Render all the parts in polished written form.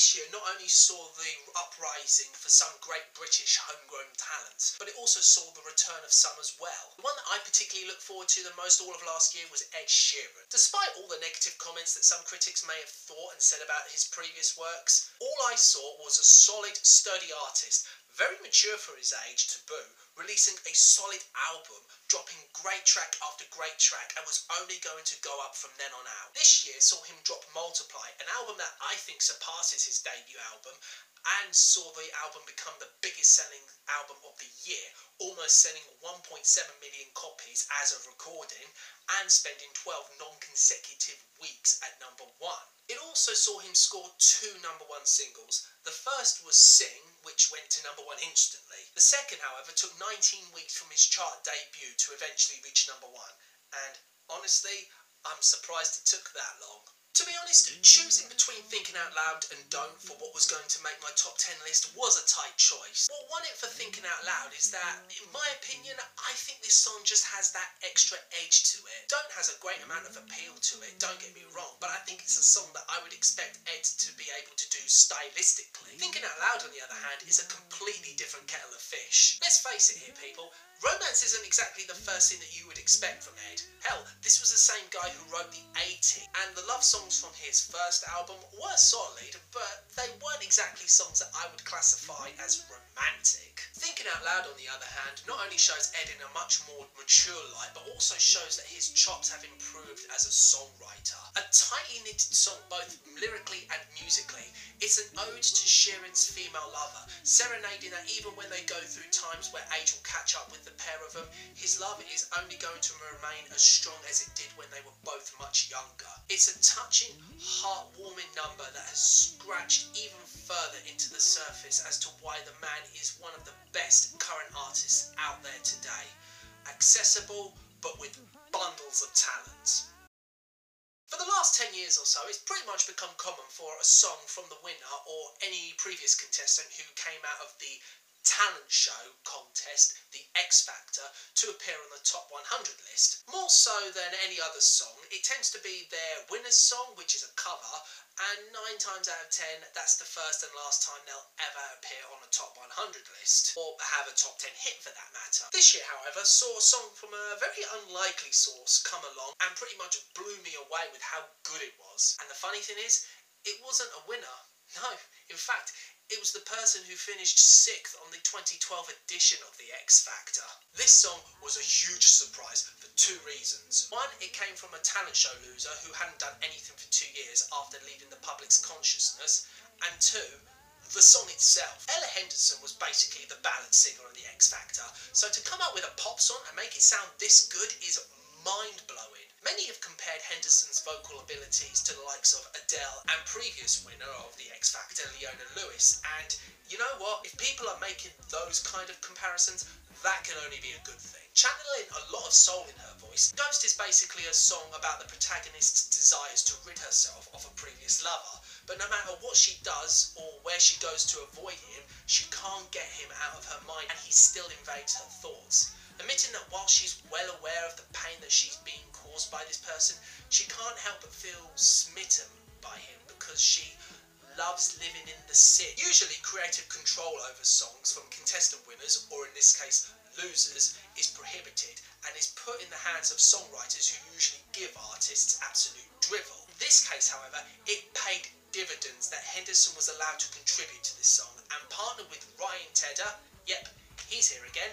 This year not only saw the uprising for some great British homegrown talents, but it also saw the return of some as well. The one that I particularly looked forward to the most all of last year was Ed Sheeran. Despite all the negative comments that some critics may have thought and said about his previous works, all I saw was a solid, sturdy artist, very mature for his age to boot, releasing a solid album, dropping great track after great track, and was only going to go up from then on out. This year saw him drop Multiply, an album that I think surpasses his debut album, and saw the album become the biggest selling album of the year, almost selling 1.7 million copies as of recording, and spending 12 non-consecutive weeks at number 1. It also saw him score 2 number 1 singles. The first was Sing, which went to number 1 instantly. The second, however, took 19 weeks from his chart debut to eventually reach number 1. And honestly, I'm surprised it took that long. To be honest, choosing between Thinking Out Loud and Don't for what was going to make my top 10 list was a tight choice. What won it for Thinking Out Loud is that, in my opinion, I think this song just has that extra edge to it. Don't has a great amount of appeal to it, don't get me wrong, but I think it's a song that I would expect Ed to be able to do stylistically. Thinking Out Loud, on the other hand, is a completely different kettle of fish. Let's face it here, people. Romance isn't exactly the first thing that you would expect from Ed. Hell, this was the same guy who wrote the A-Team, and the love songs from his first album were solid, but they weren't exactly songs that I would classify as romantic. Thinking Out Loud, on the other hand, not only shows Ed in a much more mature light, but also shows that his chops have improved as a songwriter. A tightly knitted song both lyrically and musically, it's an ode to Sheeran's female lover, serenading that even when they go through times where age will catch up with the pair of them, his love is only going to remain as strong as it did when they were both much younger. It's a touching, heartwarming number that has scratched even further into the surface as to why the man is one of the best current artists out there today. Accessible, but with bundles of talent. For the last 10 years or so, it's pretty much become common for a song from the winner or any previous contestant who came out of the talent show contest, the X Factor, to appear on the top 100 list. More so than any other song, it tends to be their winner's song, which is a cover, and 9 times out of 10, that's the first and last time they'll ever appear on a top 100 list, or have a top 10 hit for that matter. This year, however, saw a song from a very unlikely source come along and pretty much blew me away with how good it was. And the funny thing is, it wasn't a winner. No, in fact, it was the person who finished 6th on the 2012 edition of the X Factor. This song was a huge surprise for 2 reasons. One, it came from a talent show loser who hadn't done anything for 2 years after leaving the public's consciousness. And 2, the song itself. Ella Henderson was basically the ballad singer of the X Factor, so to come out with a pop song and make it sound this good is mind-blowing. Many have compared Henderson's vocal abilities to the likes of Adele and previous winner of the X Factor, Leona Lewis, and you know what? If people are making those kind of comparisons, that can only be a good thing. Channeling a lot of soul in her voice, Ghost is basically a song about the protagonist's desires to rid herself of a previous lover, but no matter what she does or where she goes to avoid him, she can't get him out of her mind and he still invades her thoughts. Admitting that while she's well aware of the pain that she's being caused by this person, she can't help but feel smitten by him because she loves living in the sin. Usually creative control over songs from contestant winners, or in this case losers, is prohibited and is put in the hands of songwriters who usually give artists absolute drivel. In this case, however, it paid dividends that Henderson was allowed to contribute to this song, and partnered with Ryan Tedder, yep, he's here again,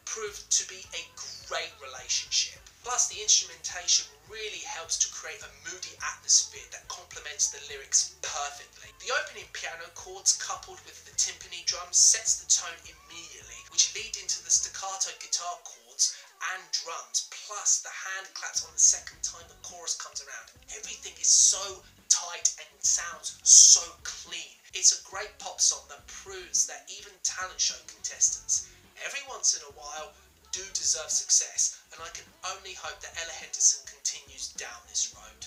proved to be a great relationship. Plus, the instrumentation really helps to create a moody atmosphere that complements the lyrics perfectly. The opening piano chords coupled with the timpani drums sets the tone immediately, which lead into the staccato guitar chords and drums, plus the hand claps on the second time the chorus comes around. Everything is so tight and sounds so clean. It's a great pop song that proves that even talent show contestants, every once in a while, do deserve success, and I can only hope that Ella Henderson continues down this road.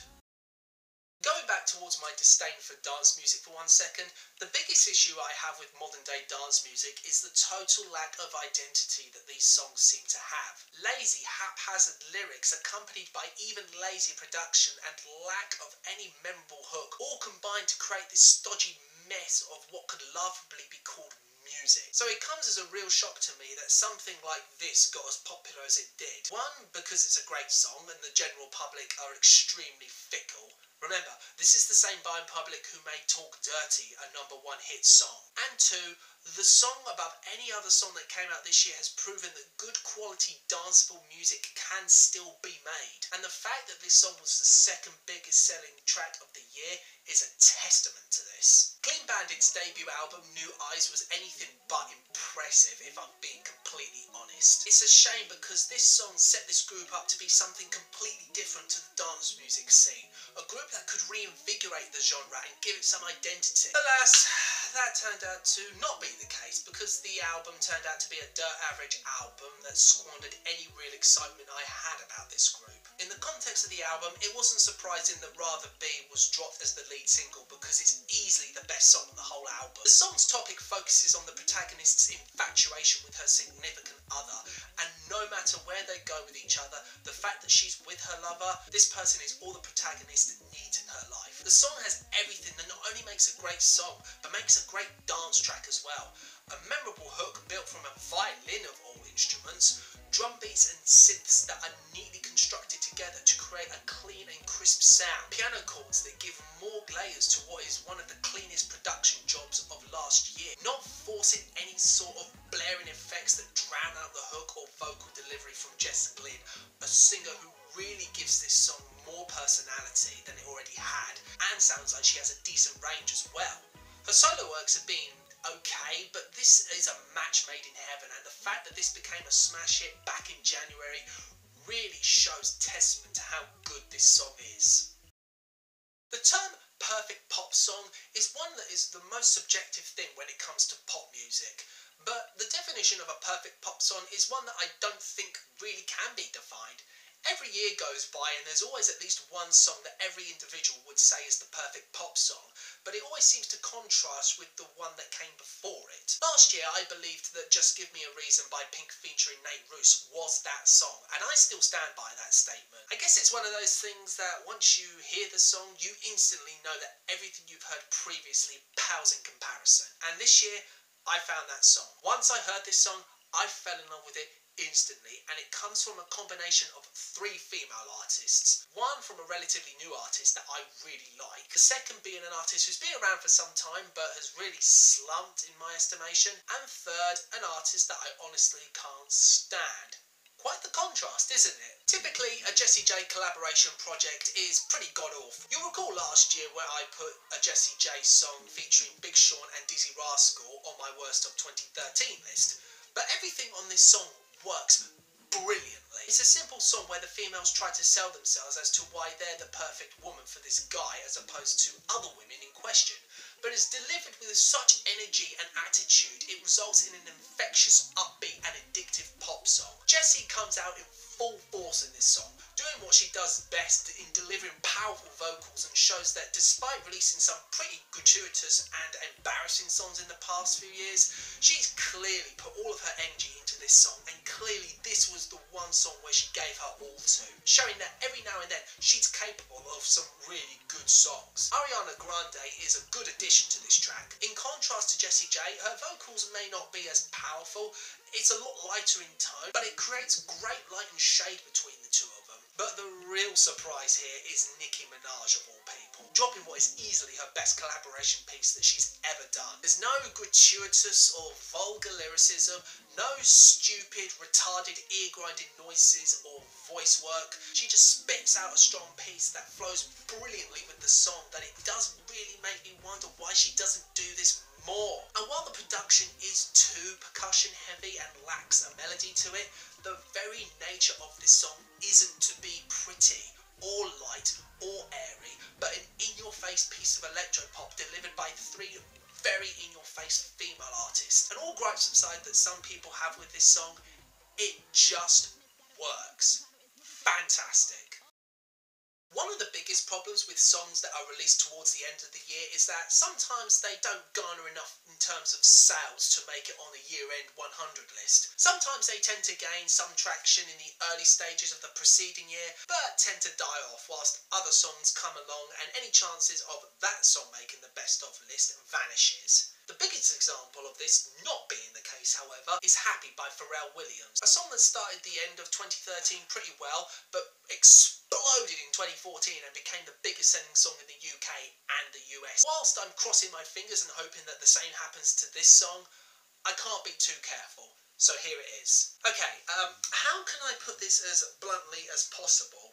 Going back towards to my disdain for dance music for 1 second? The biggest issue I have with modern day dance music is the total lack of identity that these songs seem to have. Lazy, haphazard lyrics accompanied by even lazier production and lack of any memorable hook all combine to create this stodgy mess of what could laughably be called music. So it comes as a real shock to me that something like this got as popular as it did. One, because it's a great song and the general public are extremely fickle. Remember, this is the same buying public who made Talk Dirty a #1 hit song. And two, the song above any other song that came out this year has proven that good quality danceable music can still be made. And the fact that this song was the second biggest selling track of the year is a testament to this. Clean Bandit's debut album, New Eyes, was anything but impressive, if I'm being completely honest. It's a shame because this song set this group up to be something completely different to the dance music scene. A group that could reinvigorate the genre and give it some identity. Alas, that turned out to not be the case because the album turned out to be a dirt average album that squandered any real excitement I had about this group. In the context of the album, it wasn't surprising that Rather Be was dropped as the lead single because it's easily the best song on the whole album. The song's topic focuses on the protagonist's infatuation with her significant other, and no matter where they go with each other, the fact that she's with her lover, this person is all the protagonist needs in her life. The song has everything that not only makes a great song, but makes a great dance track as well. A memorable hook built from a violin of all instruments, drum beats and synths that are neatly constructed together to create a clean and crisp sound, piano chords that give more layers to what is one of the cleanest production jobs of last year, not forcing any sort of blaring effects that drown out the hook or vocal delivery from Jess Glynn, a singer who really gives this song more personality than it already had, and sounds like she has a decent range as well. Her solo works have been okay, but this is a match made in heaven, and the fact that this became a smash hit back in January really shows testament to how good this song is. The term perfect pop song is one that is the most subjective thing when it comes to pop music, but the definition of a perfect pop song is one that I don't think really can be defined. Every year goes by and there's always at least one song that every individual would say is the perfect pop song, but it always seems to contrast with the one that came before it. Last year I believed that Just Give Me a Reason by Pink featuring Nate Roos was that song, and I still stand by that statement. I guess it's one of those things that once you hear the song, you instantly know that everything you've heard previously pales in comparison. And this year, I found that song. Once I heard this song, I fell in love with it instantly, and it comes from a combination of 3 female artists. One from a relatively new artist that I really like, the second being an artist who's been around for some time but has really slumped in my estimation, and third, an artist that I honestly can't stand. Quite the contrast, isn't it? Typically, a Jessie J collaboration project is pretty god-awful. You'll recall last year where I put a Jessie J song featuring Big Sean and Dizzy Rascal on my worst of 2013 list, but everything on this song works brilliantly. It's a simple song where the females try to sell themselves as to why they're the perfect woman for this guy as opposed to other women in question, but it's delivered with such energy and attitude it results in an infectious, upbeat and addictive pop song. Jessie comes out in full force in this song, doing what she does best in delivering powerful vocals, and shows that despite releasing some pretty gratuitous and embarrassing songs in the past few years, she's clearly put all of her energy into this song, and clearly this was the one song where she gave her all to, showing that every now and then she's capable of some really good songs. Ariana Grande is a good addition to this track. In contrast to Jessie J, her vocals may not be as powerful, it's a lot lighter in tone, but it creates great light and shade between the two of them. But the real surprise here is Nicki Minaj of all people, dropping what is easily her best collaboration piece that she's ever done. There's no gratuitous or vulgar lyricism, no stupid, retarded, ear-grinding noises or voice work. She just spits out a strong piece that flows brilliantly with the song that it does really make me wonder why she doesn't do this more. And while the production is too percussion heavy and lacks a melody to it, the very nature of this song isn't to be pretty or light or airy, but an in-your-face piece of electropop delivered by 3 very in-your-face female artists. And all gripes aside that some people have with this song, it just works. Fantastic. One of the biggest problems with songs that are released towards the end of the year is that sometimes they don't garner enough in terms of sales to make it on a year-end 100 list. Sometimes they tend to gain some traction in the early stages of the preceding year, but tend to die off whilst other songs come along and any chances of that song making the best of list vanishes. The biggest example of this not being the case, however, is Happy by Pharrell Williams, a song that started the end of 2013 pretty well, but exploded in 2014 and became the biggest selling song in the UK and the US. Whilst I'm crossing my fingers and hoping that the same happens to this song, I can't be too careful. So here it is. Okay, how can I put this as bluntly as possible?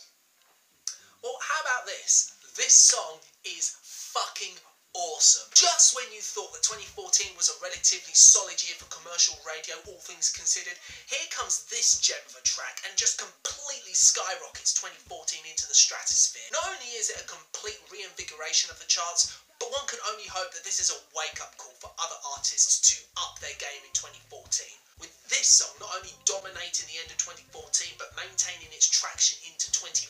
Well, how about this? This song is fucking awesome. Just when you thought that 2014 was a relatively solid year for commercial radio, all things considered, here comes this gem of a track and just completely skyrockets 2014 into the stratosphere. Not only is it a complete reinvigoration of the charts, but one can only hope that this is a wake-up call for other artists to up their game in 2014. With this song not only dominating the end of 2014 but maintaining its traction into 2015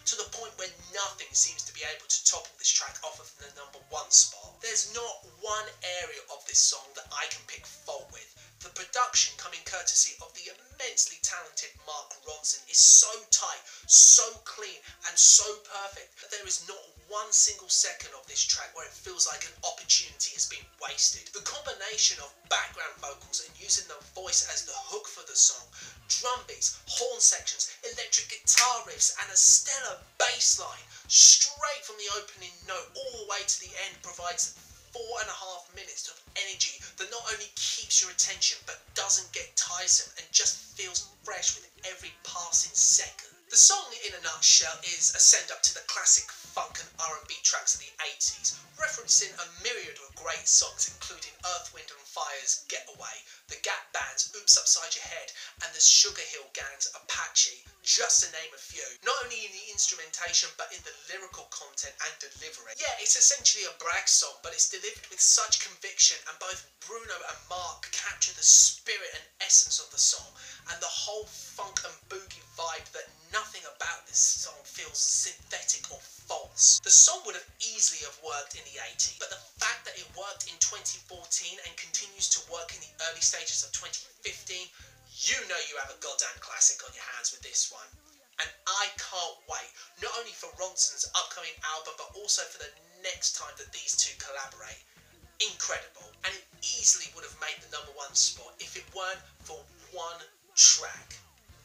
to the point where nothing seems to be able to topple this track off of the #1 spot. There's not one area of this song that I can pick fault with. The production, coming courtesy of the immensely talented Mark Ronson, is so tight, so clean and so perfect that there is not one single second of this track where it feels like an opportunity has been wasted. The combination of background vocals and using the voice as the hook for the song, drum beats, horn sections, electric guitar riffs and a stellar bass line straight from the opening note all the way to the end provides 4.5 minutes of energy that not only keeps your attention but doesn't get tiresome and just feels fresh with every passing second. The song in a nutshell is a send up to the classic funk and R&B tracks of the 80s, referencing a myriad of great songs including Earth, Wind and Fire's Get Away, the Gap Band's Oops Upside Your Head and the Sugar Hill Gang's Apache, just to name a few. Not only in the instrumentation but in the lyrical content and delivery. Yeah, it's essentially a brag song, but it's delivered with such conviction and both Bruno and Mark capture the spirit and essence of the song and the whole funk and boogie vibe that nothing about this song feels synthetic or false. The song would have easily have worked in the 80s, but the fact that it worked in 2014 and continues to work in the early stages of 2015, you know you have a goddamn classic on your hands with this one. And I can't wait, not only for Ronson's upcoming album, but also for the next time that these two collaborate. Incredible. And it easily would have made the #1 spot if it weren't for one track.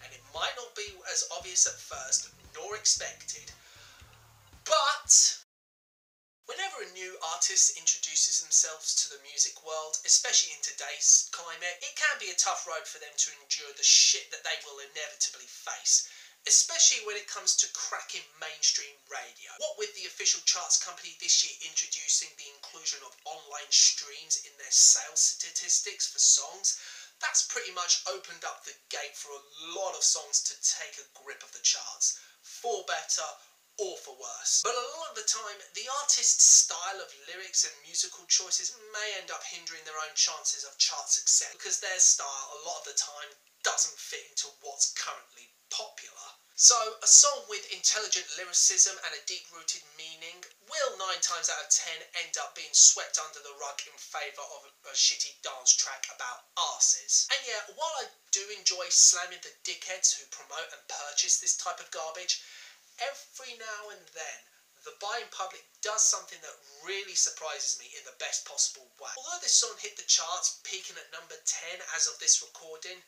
And it might not be as obvious at first, nor expected, but whenever a new artist introduces themselves to the music world, especially in today's climate, it can be a tough road for them to endure the shit that they will inevitably face, especially when it comes to cracking mainstream radio. What with the official charts company this year introducing the inclusion of online streams in their sales statistics for songs, that's pretty much opened up the gate for a lot of songs to take a grip of the charts, for better or for worse. But a lot of the time, the artist's style of lyrics and musical choices may end up hindering their own chances of chart success because their style a lot of the time doesn't fit into what's currently popular. So, a song with intelligent lyricism and a deep-rooted meaning will 9 times out of 10 end up being swept under the rug in favour of a shitty dance track about arses. And yeah, while I do enjoy slamming the dickheads who promote and purchase this type of garbage, every now and then the buying public does something that really surprises me in the best possible way. Although this song hit the charts, peaking at #10 as of this recording,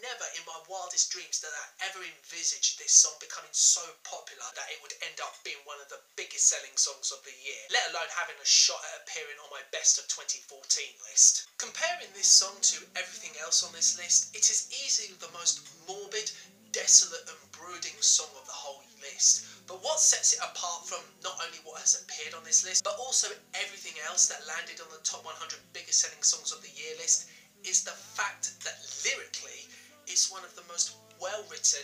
never in my wildest dreams did I ever envisage this song becoming so popular that it would end up being one of the biggest selling songs of the year, let alone having a shot at appearing on my best of 2014 list. Comparing this song to everything else on this list, it is easily the most morbid, desolate and brooding song of the whole list. But what sets it apart from not only what has appeared on this list, but also everything else that landed on the top 100 biggest selling songs of the year list, is the fact that lyrically it's one of the most well-written,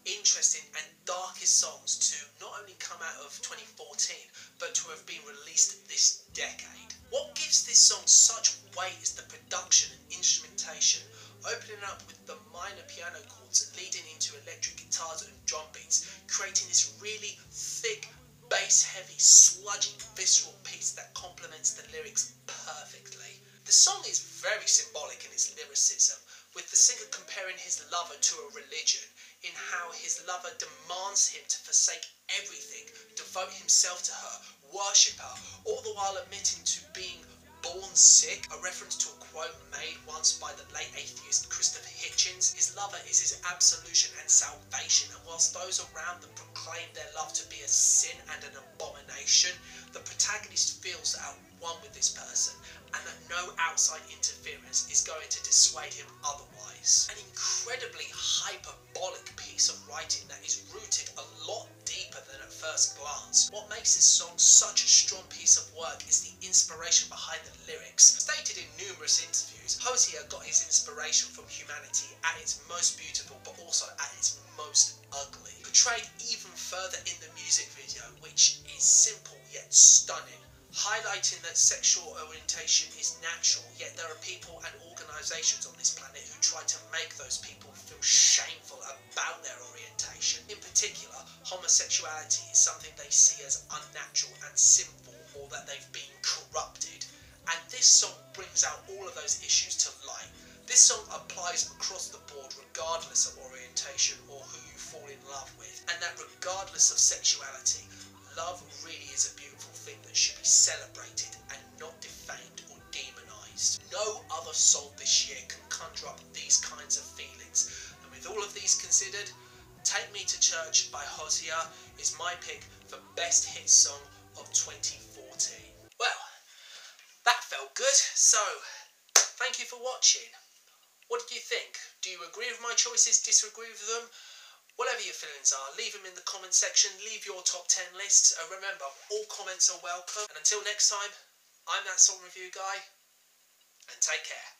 interesting and darkest songs to not only come out of 2014, but to have been released this decade. What gives this song such weight is the production and instrumentation, opening up with the minor piano chords leading into electric guitars and drum beats, creating this really thick, bass-heavy, sludgy, visceral piece that complements the lyrics perfectly. The song is very symbolic in its lyricism, with the singer comparing his lover to a religion, in how his lover demands him to forsake everything, devote himself to her, worship her, all the while admitting to being born sick, a reference to a quote made once by the late atheist Christopher Hitchens. His lover is his absolution and salvation, and whilst those around them proclaim their love to be a sin and an abomination, the protagonist feels at one with this person, and that no outside interference is going to dissuade him otherwise. An incredibly hyperbolic piece of writing that is rooted a lot deeper than at first glance. What makes this song such a strong piece of work is the inspiration behind the lyrics. Stated in numerous interviews, Hosea got his inspiration from humanity at its most beautiful but also at its most ugly. Portrayed even further in the music video, which is simple yet stunning, highlighting that sexual orientation is natural, yet there are people and organisations on this planet who try to make those people feel shameful about their orientation. In particular, homosexuality is something they see as unnatural and sinful, or that they've been corrupted. And this song brings out all of those issues to light. This song applies across the board regardless of orientation or who you fall in love with, and that regardless of sexuality, love really is a beautiful thing that should be celebrated and not defamed or demonised. No other song this year can conjure up these kinds of feelings, and with all of these considered, Take Me to Church by Hosea is my pick for best hit song of 2014. Well, that felt good, so thank you for watching. What did you think? Do you agree with my choices, disagree with them? Whatever your feelings are, leave them in the comment section, leave your top 10 lists, and remember, all comments are welcome. And until next time, I'm That Song Review Guy, and take care.